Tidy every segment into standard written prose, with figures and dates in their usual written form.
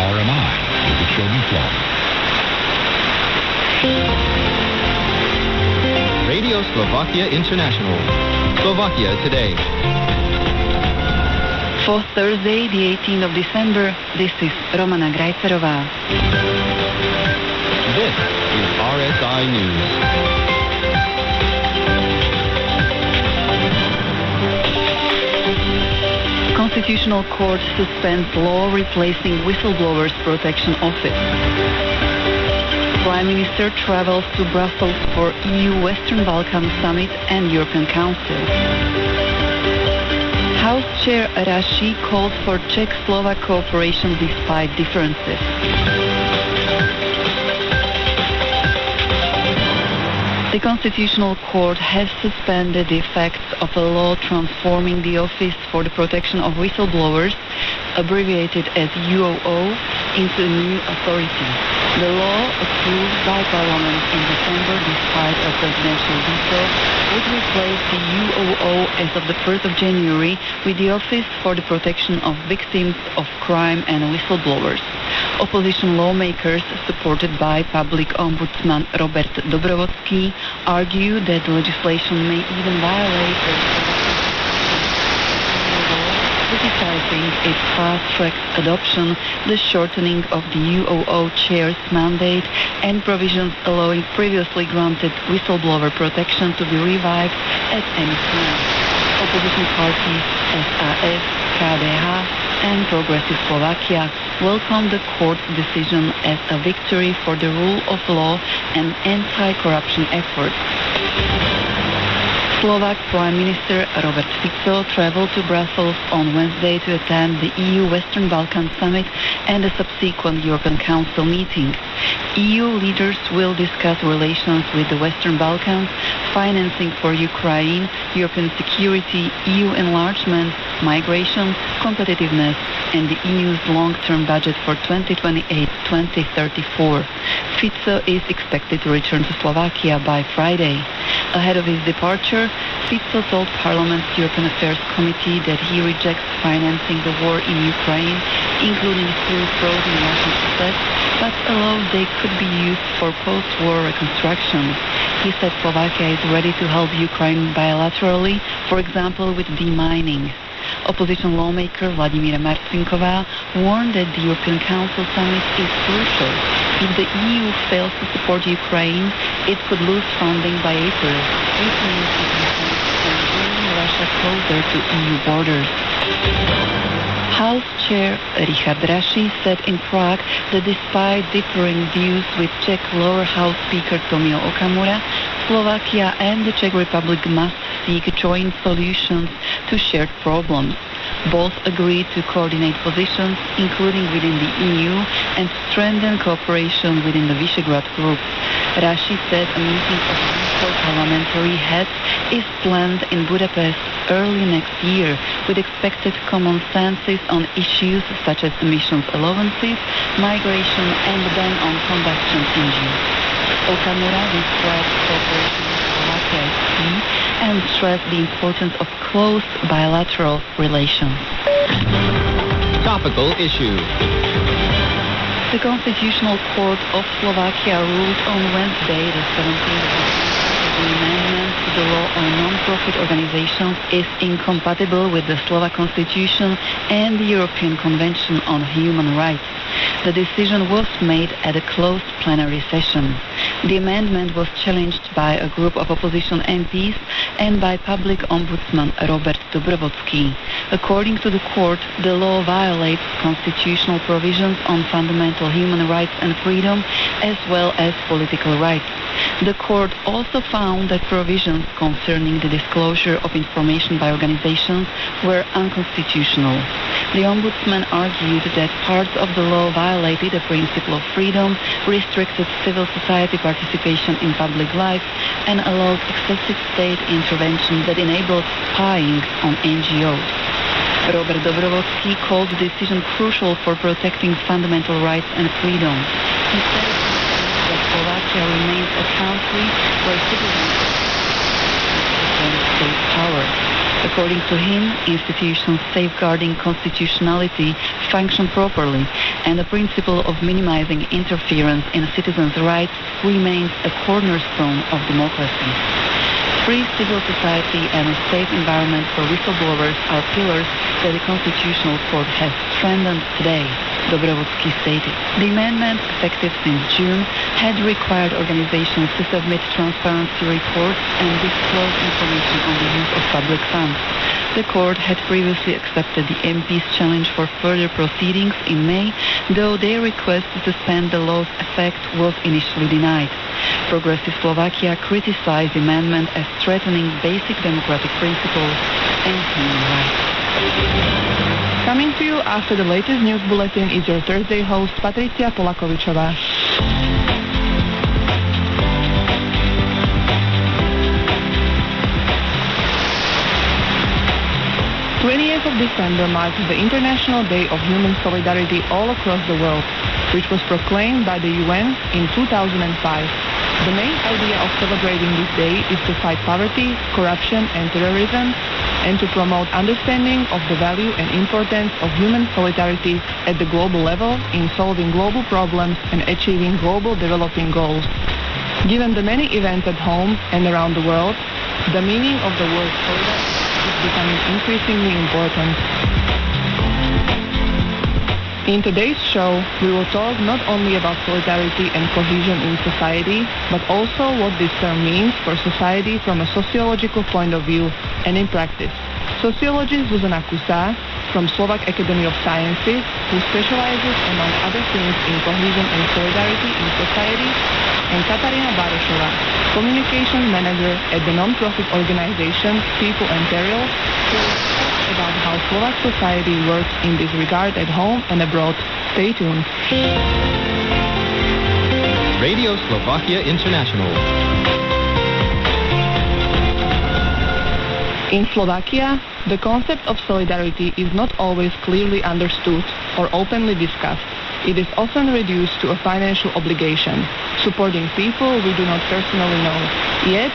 WRMI with the children's flow. Radio Slovakia International. Slovakia Today. For Thursday, the 18th of December, this is Romana Grajcerová. This is RSI News. Constitutional Court suspends law replacing Whistleblowers Protection Office. Prime Minister travels to Brussels for EU Western Balkans Summit and European Council. House Chair Raši called for Czech-Slovak cooperation despite differences. The Constitutional Court has suspended the effects of a law transforming the Office for the Protection of Whistleblowers, abbreviated as UOO, into a new authority. The law, approved by Parliament in December despite a presidential veto, would replace the UOO as of the 1st of January with the Office for the Protection of Victims of Crime and Whistleblowers. Opposition lawmakers, supported by Public Ombudsman Robert Dobrovolský, argue that the legislation may even violate the criticizing its fast-track adoption, the shortening of the UOO chair's mandate, and provisions allowing previously granted whistleblower protection to be revived at any time. Opposition parties SAS, KDH, and Progressive Slovakia welcomed the court's decision as a victory for the rule of law and anti-corruption efforts. Slovak Prime Minister Robert Fico traveled to Brussels on Wednesday to attend the EU Western Balkans Summit and a subsequent European Council meeting. EU leaders will discuss relations with the Western Balkans, financing for Ukraine, European security, EU enlargement, migration, competitiveness, and the EU's long-term budget for 2028-2034. Fico is expected to return to Slovakia by Friday. Ahead of his departure, Fico told Parliament's European Affairs Committee that he rejects financing the war in Ukraine, including through frozen Russian assets, but allows they could be used for post-war reconstruction. He said Slovakia is ready to help Ukraine bilaterally, for example with demining. Opposition lawmaker Vladimíra Marcinková warned that the European Council summit is crucial. If the EU fails to support Ukraine, it could lose funding by April, which means it will bring Russia closer to EU borders. House Chair Richard Raši said in Prague that despite differing views with Czech lower house Speaker Tomio Okamura, Slovakia and the Czech Republic must seek joint solutions to shared problems. Both agreed to coordinate positions, including within the EU, and strengthen cooperation within the Visegrad Group. Raši said a meeting of four parliamentary heads is planned in Budapest early next year, with expected common stances on issues such as emissions allowances, migration, and the ban on combustion engines. Okamura described cooperation with Slovakia as key and stressed the importance of close bilateral relations. Topical issues. The Constitutional Court of Slovakia ruled on Wednesday, the 17th of December, that the amendment to the law on non-profit organizations is incompatible with the Slovak Constitution and the European Convention on Human Rights. The decision was made at a closed plenary session. The amendment was challenged by a group of opposition MPs and by Public Ombudsman Robert Dobrovolský. According to the court, the law violates constitutional provisions on fundamental human rights and freedom, as well as political rights. The court also found that provisions concerning the disclosure of information by organizations were unconstitutional. The Ombudsman argued that parts of the law violated the principle of freedom, restricted civil society participation in public life, and allowed excessive state intervention that enabled spying on NGOs. Robert Dobrovolský called the decision crucial for protecting fundamental rights and freedom. He said that Slovakia remains a country where citizens have state power. According to him, institutions safeguarding constitutionality function properly, and the principle of minimizing interference in a citizen's rights remains a cornerstone of democracy. Free civil society and a safe environment for whistleblowers are pillars that the Constitutional Court has strengthened today, Dobrovodsky stated. The amendment, effective since June, had required organizations to submit transparency reports and disclose information on the use of public funds. The court had previously accepted the MP's challenge for further proceedings in May, though their request to suspend the law's effect was initially denied. Progressive Slovakia criticized the amendment as threatening basic democratic principles and human rights. Coming to you after the latest news bulletin is your Thursday host, Patricia Polakovičová. 28th of December marks the International Day of Human Solidarity all across the world, which was proclaimed by the UN in 2005. The main idea of celebrating this day is to fight poverty, corruption and terrorism, and to promote understanding of the value and importance of human solidarity at the global level in solving global problems and achieving global developing goals. Given the many events at home and around the world, the meaning of the word solidarity is becoming increasingly important. In today's show, we will talk not only about solidarity and cohesion in society, but also what this term means for society from a sociological point of view and in practice. Sociologist Zuzana Kusa from Slovak Academy of Sciences, who specializes among other things in cohesion and solidarity in society, and Katarina Barošová, communications manager at the non-profit organization People and Peril, who will talk about how Slovak society works in this regard at home and abroad. Stay tuned. Radio Slovakia International. In Slovakia, the concept of solidarity is not always clearly understood or openly discussed. It is often reduced to a financial obligation, supporting people we do not personally know. Yet,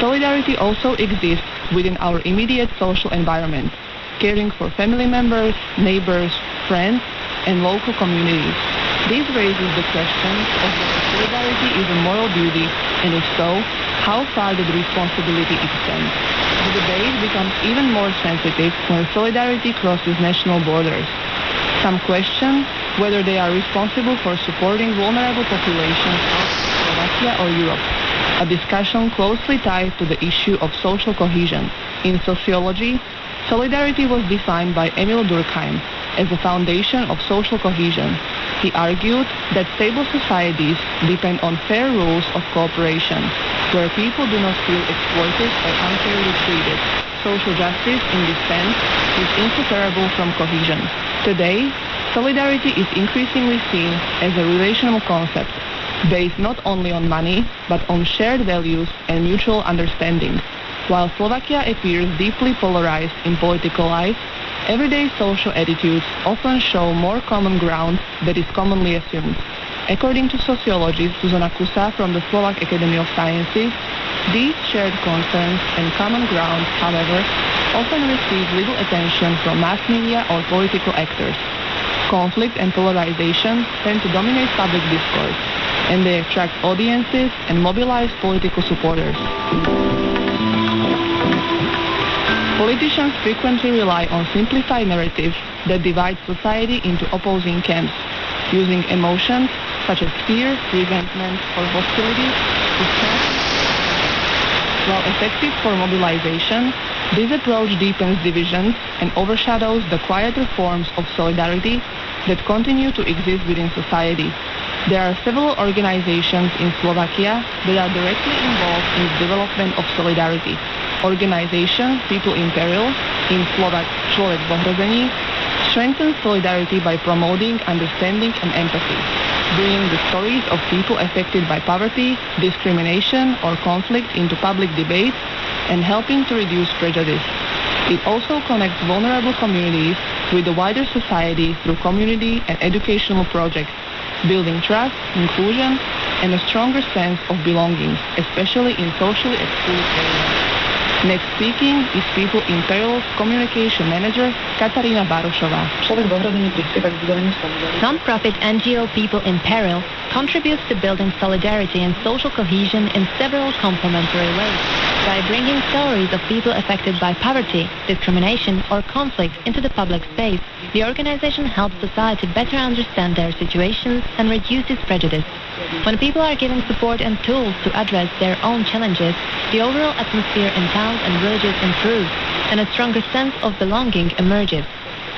solidarity also exists within our immediate social environment, caring for family members, neighbors, friends, and local communities. This raises the question of whether solidarity is a moral duty, and if so, how far does responsibility extend? The debate becomes even more sensitive when solidarity crosses national borders. Some question whether they are responsible for supporting vulnerable populations outside Slovakia or Europe, a discussion closely tied to the issue of social cohesion. In sociology, solidarity was defined by Emil Durkheim as the foundation of social cohesion. He argued that stable societies depend on fair rules of cooperation, where people do not feel exploited or unfairly treated. Social justice, in this sense, is inseparable from cohesion. Today, solidarity is increasingly seen as a relational concept, based not only on money, but on shared values and mutual understanding. While Slovakia appears deeply polarized in political life, everyday social attitudes often show more common ground that is commonly assumed. According to sociologist Zuzana Kusa from the Slovak Academy of Sciences, these shared concerns and common ground, however, often receive little attention from mass media or political actors. Conflict and polarization tend to dominate public discourse, and they attract audiences and mobilize political supporters. Politicians frequently rely on simplified narratives that divide society into opposing camps, using emotions such as fear, resentment, or hostility to strengthen. While effective for mobilization, this approach deepens divisions and overshadows the quieter forms of solidarity that continue to exist within society. There are several organizations in Slovakia that are directly involved in the development of solidarity. Organization People in Peril, in Slovak Človek v ohrození, strengthens solidarity by promoting understanding and empathy, bringing the stories of people affected by poverty, discrimination, or conflict into public debate, and helping to reduce prejudice. It also connects vulnerable communities with the wider society through community and educational projects, building trust, inclusion, and a stronger sense of belonging, especially in socially excluded areas. Next speaking is People in Peril's communication manager Katarína Barošová. Non-profit NGO People in Peril contributes to building solidarity and social cohesion in several complementary ways. By bringing stories of people affected by poverty, discrimination, or conflict into the public space, the organization helps society better understand their situations and reduces prejudice. When people are given support and tools to address their own challenges, the overall atmosphere in towns and villages improves, and a stronger sense of belonging emerges.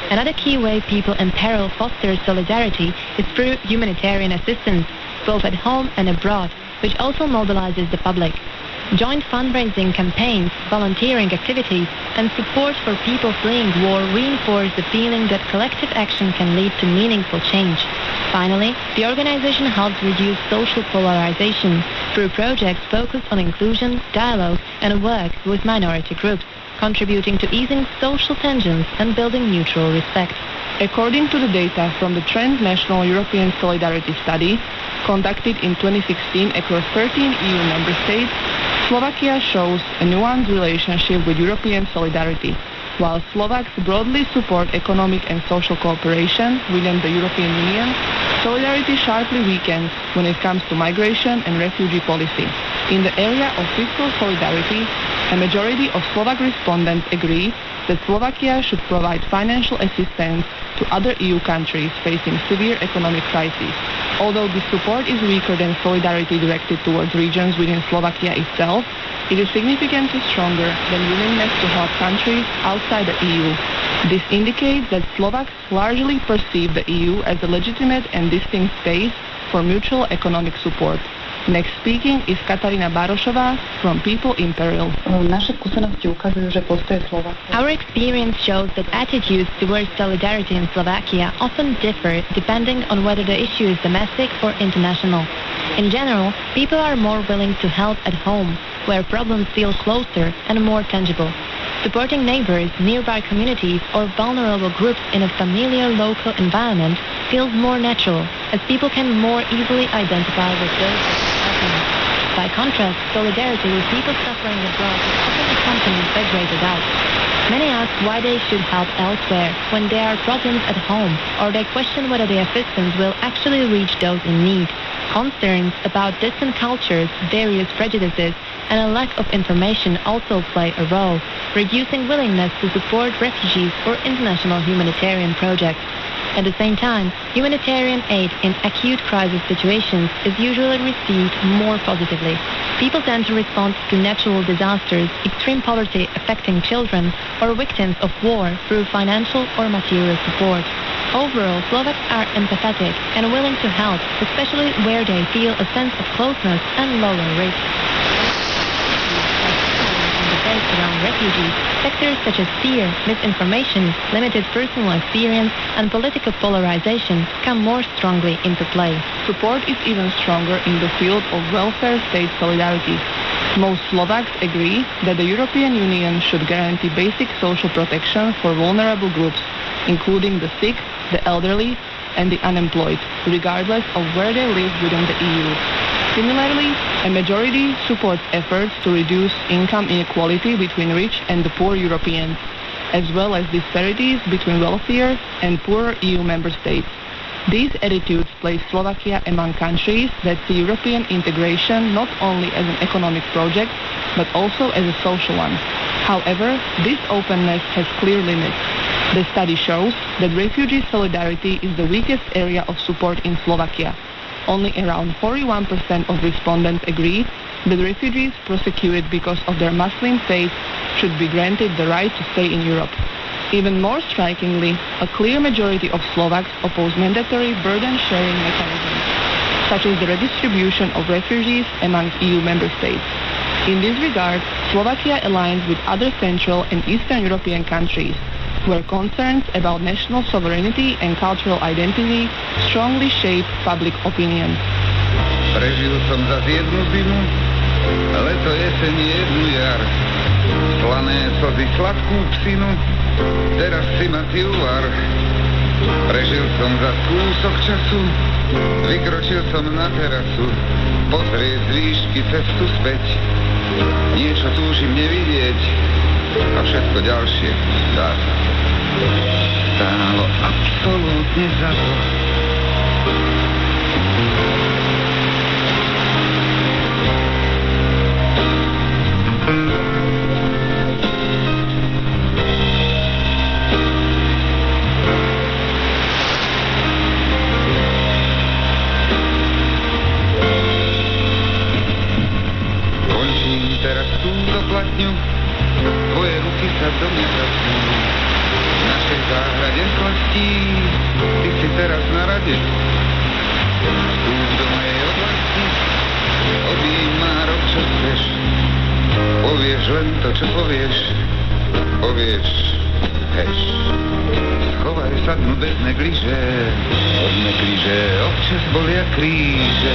Another key way People in Peril foster solidarity is through humanitarian assistance, both at home and abroad, which also mobilizes the public. Joint fundraising campaigns, volunteering activities, and support for people fleeing war reinforce the feeling that collective action can lead to meaningful change. Finally, the organization helps reduce social polarization through projects focused on inclusion, dialogue, and work with minority groups, contributing to easing social tensions and building mutual respect. According to the data from the Transnational European Solidarity Study, conducted in 2016 across 13 EU member states, Slovakia shows a nuanced relationship with European solidarity. While Slovaks broadly support economic and social cooperation within the European Union, solidarity sharply weakens when it comes to migration and refugee policy. In the area of fiscal solidarity, a majority of Slovak respondents agree that Slovakia should provide financial assistance to other EU countries facing severe economic crises. Although this support is weaker than solidarity directed towards regions within Slovakia itself, it is significantly stronger than willingness to help countries outside the EU. This indicates that Slovaks largely perceive the EU as a legitimate and distinct space for mutual economic support. Next speaking is Katarína Barošová from People in Peril. Our experience shows that attitudes towards solidarity in Slovakia often differ depending on whether the issue is domestic or international. In general, people are more willing to help at home, where problems feel closer and more tangible. Supporting neighbors, nearby communities, or vulnerable groups in a familiar local environment feels more natural, as people can more easily identify with those helping. By contrast, solidarity with people suffering abroad is often accompanied by greater doubt. Many ask why they should help elsewhere when there are problems at home, or they question whether the assistance will actually reach those in need. Concerns about distant cultures, various prejudices, and a lack of information also play a role, reducing willingness to support refugees or international humanitarian projects. At the same time, humanitarian aid in acute crisis situations is usually received more positively. People tend to respond to natural disasters, extreme poverty affecting children, or victims of war through financial or material support. Overall, Slovaks are empathetic and willing to help, especially where they feel a sense of closeness and lower risk. Around refugees, sectors such as fear, misinformation, limited personal experience, and political polarization come more strongly into play. Support is even stronger in the field of welfare state solidarity. Most Slovaks agree that the European Union should guarantee basic social protection for vulnerable groups, including the sick, the elderly, and the unemployed, regardless of where they live within the EU. Similarly, a majority supports efforts to reduce income inequality between rich and the poor Europeans, as well as disparities between wealthier and poorer EU member states. These attitudes place Slovakia among countries that see European integration not only as an economic project, but also as a social one. However, this openness has clear limits. The study shows that refugee solidarity is the weakest area of support in Slovakia. Only around 41% of respondents agree that refugees persecuted because of their Muslim faith should be granted the right to stay in Europe. Even more strikingly, a clear majority of Slovaks oppose mandatory burden-sharing mechanisms, such as the redistribution of refugees among EU member states. In this regard, Slovakia aligns with other Central and Eastern European countries, where concerns about national sovereignty and cultural identity strongly shape public opinion. Prežil som zas jednu zimu, leto, jeseň, jednu jar. Slané slzy, sladkú psinu, teraz si ma ty uvar. Prežil som zas kúsok času, vykročil som na terasu, pozrieť z výšky cestu späť. Niečo túžim nevidieť a všetko ďalšie dá sa. Stálo absolútne za to. Teraz túto platňu, tvoje ruky sa do mňa vracú. V našej záhrade slastí, ty si teraz na rade. Vstúp do mojej oblasti, objíma rok, čo chceš. Povieš len to, čo povieš, povieš, heš. Schovaj sa dnu bez negliže, od negliže občas bolia kríže.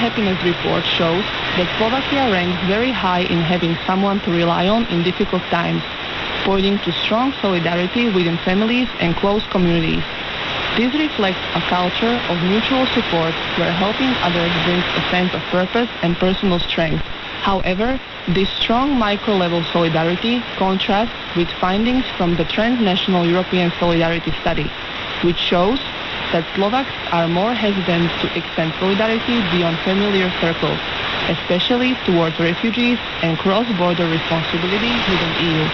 Happiness report shows that Slovakia ranks very high in having someone to rely on in difficult times, pointing to strong solidarity within families and close communities. This reflects a culture of mutual support where helping others brings a sense of purpose and personal strength. However, this strong micro-level solidarity contrasts with findings from the Transnational European Solidarity Study, which shows that Slovaks are more hesitant to extend solidarity beyond familiar circles, especially towards refugees and cross-border responsibility within EU.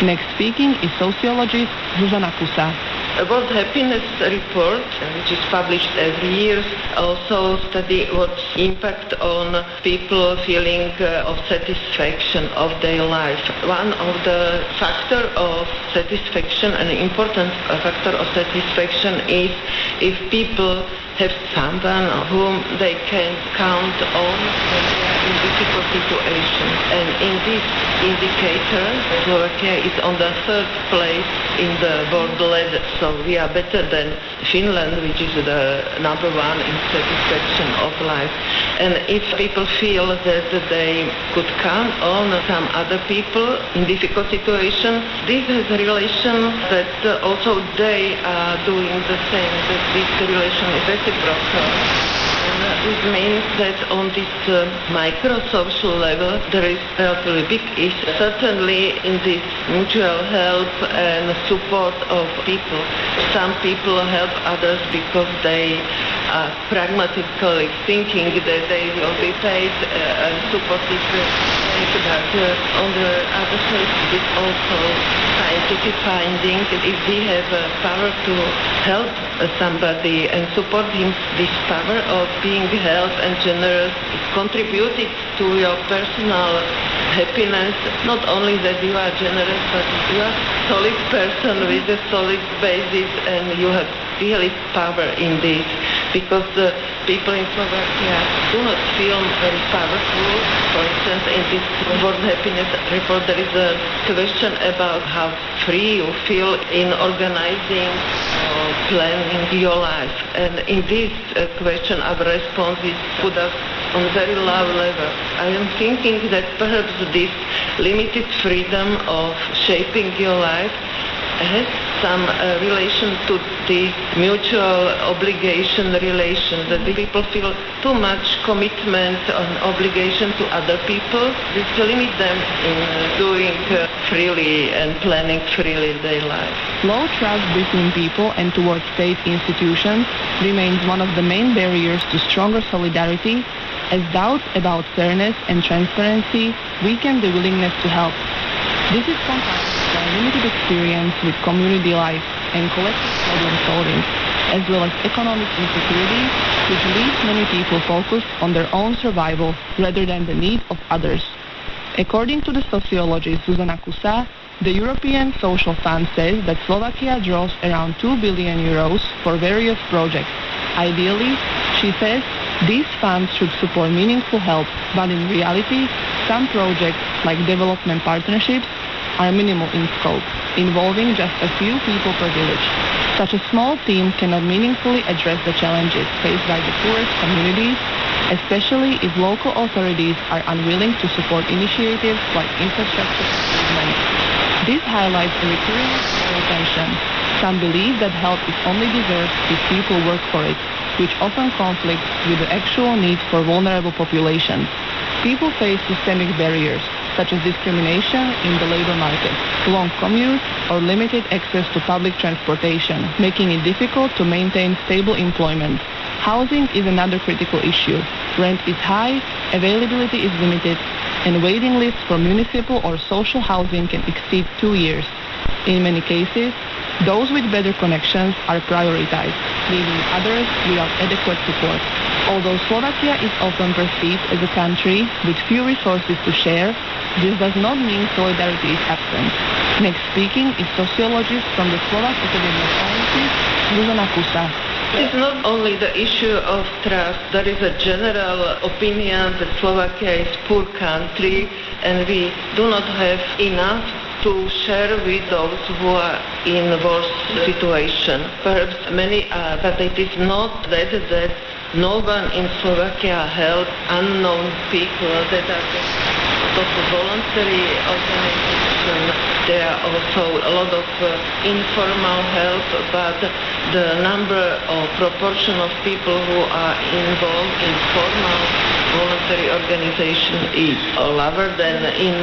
Next speaking is sociologist Zuzana Kusa. A World Happiness Report, which is published every year, also study what's impact on people feeling of satisfaction of their life. One of the factor of satisfaction, an important factor of satisfaction is if people have someone whom they can count on when they are in difficult situations. And in this indicator, Slovakia is on the third place in the world ladder. So we are better than Finland, which is the number one in satisfaction of life. And if people feel that they could count on some other people in difficult situations, this has a relation that also they are doing the same, that this relation is reciprocal. And this means that on this micro-social level, there is a relatively big issue. Certainly in this mutual help and support of people. Some people help others because they are pragmatically thinking that they will be paid and supported. But on the other side, it's also scientific finding that if we have power to help somebody and support him, this power of being helped and generous is contributed to your personal happiness. Not only that you are generous, but you are a solid person with a solid basis, and you have really power in this, because the people in Slovakia do not feel very powerful. For instance, in this World Happiness Report, there is a question about how free you feel in organizing or planning your life. And in this question, our response is put us on a very low level. I am thinking that perhaps this limited freedom of shaping your life has some relation to the mutual obligation relation, that the people feel too much commitment and obligation to other people. This limits them in doing freely and planning freely their life. Low trust between people and towards state institutions remains one of the main barriers to stronger solidarity, as doubts about fairness and transparency weaken the willingness to help. This is compounded by limited experience with community life and collective problem solving, as well as economic insecurity, which leaves many people focused on their own survival rather than the need of others. According to the sociologist Zuzana Kusa, the European Social Fund says that Slovakia draws around 2 billion euros for various projects. Ideally, she says, these funds should support meaningful help, but in reality, some projects, like development partnerships, are minimal in scope, involving just a few people per village. Such a small team cannot meaningfully address the challenges faced by the poorest communities, especially if local authorities are unwilling to support initiatives like infrastructure improvements. This highlights a recurring social tension. Some believe that help is only deserved if people work for it, which often conflicts with the actual needs for vulnerable populations. People face systemic barriers, such as discrimination in the labor market, long commutes, or limited access to public transportation, making it difficult to maintain stable employment. Housing is another critical issue. Rent is high, availability is limited, and waiting lists for municipal or social housing can exceed 2 years. In many cases, those with better connections are prioritized, leaving others without adequate support. Although Slovakia is often perceived as a country with few resources to share, this does not mean solidarity is absent. Next speaking is sociologist from the Slovak Academy of Sciences, Zuzana Kusa. It's not only the issue of trust. There is a general opinion that Slovakia is a poor country and we do not have enough to share with those who are in worse situation. Perhaps many are, but it is not that no one in Slovakia helps unknown people that are of voluntary organization. There are also a lot of informal help, but the number or proportion of people who are involved in formal voluntary organization is lower than in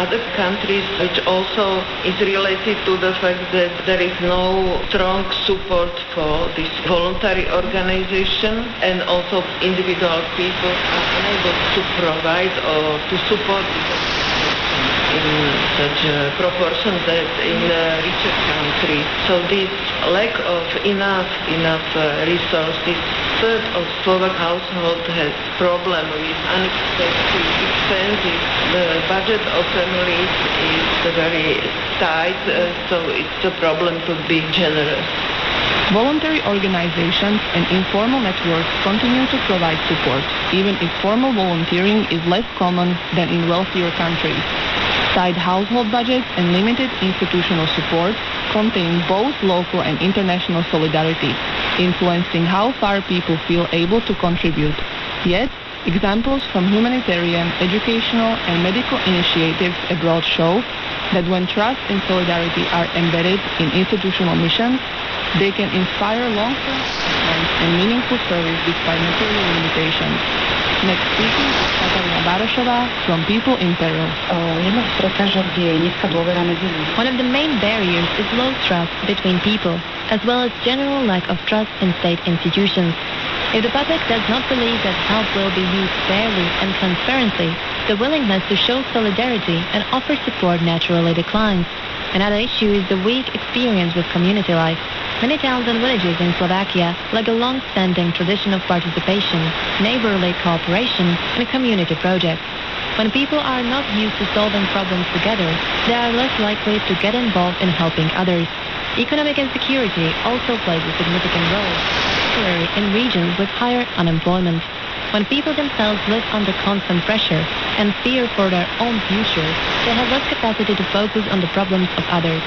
other countries, which also is related to the fact that there is no strong support for this voluntary organization, and also individual people are unable to provide or to support in such a proportion that in richer countries. So this lack of enough resources. Third of Slovak household has problem with unexpected expenses. The budget of families is very tight, so it's a problem to be generous. Voluntary organizations and informal networks continue to provide support, even if formal volunteering is less common than in wealthier countries. Tight household budgets and limited institutional support contain both local and international solidarity, influencing how far people feel able to contribute. Yet, examples from humanitarian, educational, and medical initiatives abroad show that when trust and solidarity are embedded in institutional missions, they can inspire long-term commitment and meaningful service despite material limitations. Next speaking is Katarina Barošová from People in Peril. One of the main barriers is low trust between people, as well as general lack of trust in state institutions. If the public does not believe that help will be used fairly and transparently, the willingness to show solidarity and offer support naturally declines. Another issue is the weak experience with community life. Many towns and villages in Slovakia lack a long-standing tradition of participation, neighborly cooperation, and community projects. When people are not used to solving problems together, they are less likely to get involved in helping others. Economic insecurity also plays a significant role, particularly in regions with higher unemployment. When people themselves live under constant pressure and fear for their own future, they have less capacity to focus on the problems of others.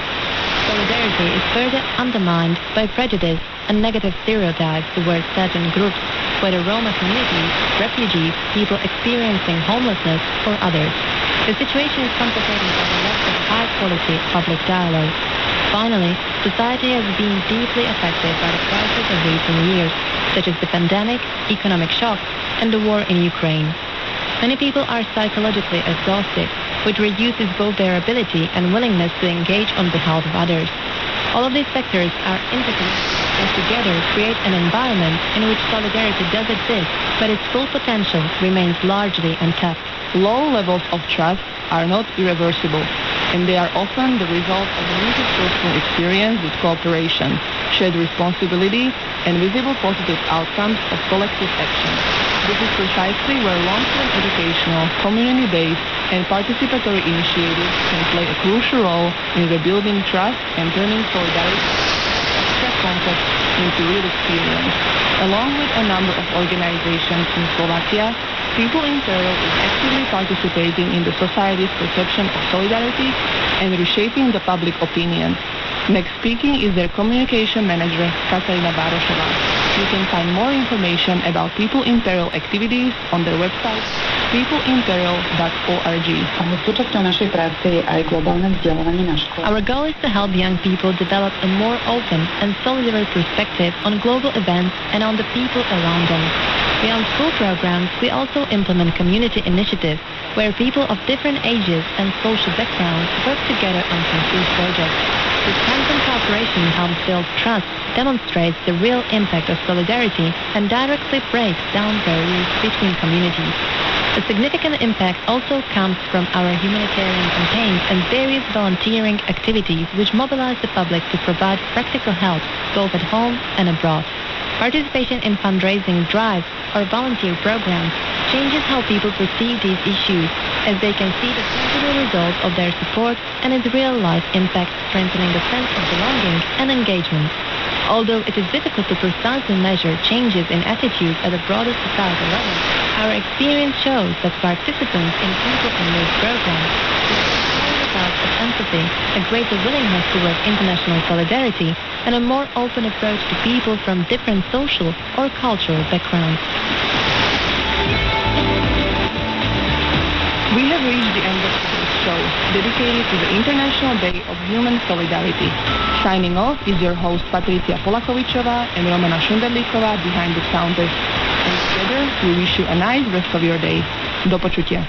Solidarity is further undermined by prejudice and negative stereotypes towards certain groups, whether Roma communities, refugees, people experiencing homelessness, or others. The situation is complicated by the lack of high-quality public dialogue. Finally, society has been deeply affected by the crisis of recent years, such as the pandemic, economic shocks, and the war in Ukraine. Many people are psychologically exhausted, which reduces both their ability and willingness to engage on behalf of others. All of these factors are interconnected and together create an environment in which solidarity does exist, but its full potential remains largely untapped. Low levels of trust are not irreversible. and they are often the result of limited personal experience with cooperation, shared responsibility, and visible positive outcomes of collective action. This is precisely where long-term educational, community-based, and participatory initiatives can play a crucial role in rebuilding trust and turning solidarity abstract concepts into real experience. Along with a number of organizations in Slovakia, People in Peril is actively participating in the society's perception of solidarity and reshaping the public opinion. Next speaking is their communication manager, Katarina Barošová. You can find more information about People in Peril activities on their website peopleinperil.org. Súčasťou našej práce je aj globálne vzdelávanie na škole. Our goal is to help young people develop a more open and solidary perspective on global events and on the people around them. Beyond school programs, we also implement community initiatives where people of different ages and social backgrounds work together on concrete projects. This hands-on cooperation helps build trust, demonstrates the real impact of solidarity, and directly breaks down barriers between communities. A significant impact also comes from our humanitarian campaigns and various volunteering activities which mobilize the public to provide practical help both at home and abroad. Participation in fundraising drives or volunteer programs changes how people perceive these issues, as they can see the tangible results of their support and its real-life impact, strengthening the sense of belonging and engagement. Although it is difficult to precisely measure changes in attitudes at a broader societal level, our experience shows that participants in people in these programs results of empathy, a greater willingness towards international solidarity, and a more open approach to people from different social or cultural backgrounds. We have reached the end of today's show, dedicated to the International Day of Human Solidarity. Signing off is your host Patricia Polakovičová and Romana Šunderlíková behind the sound desk. And together, we wish you a nice rest of your day. Do počutia.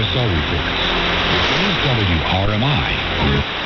USO reports. This is WRMI.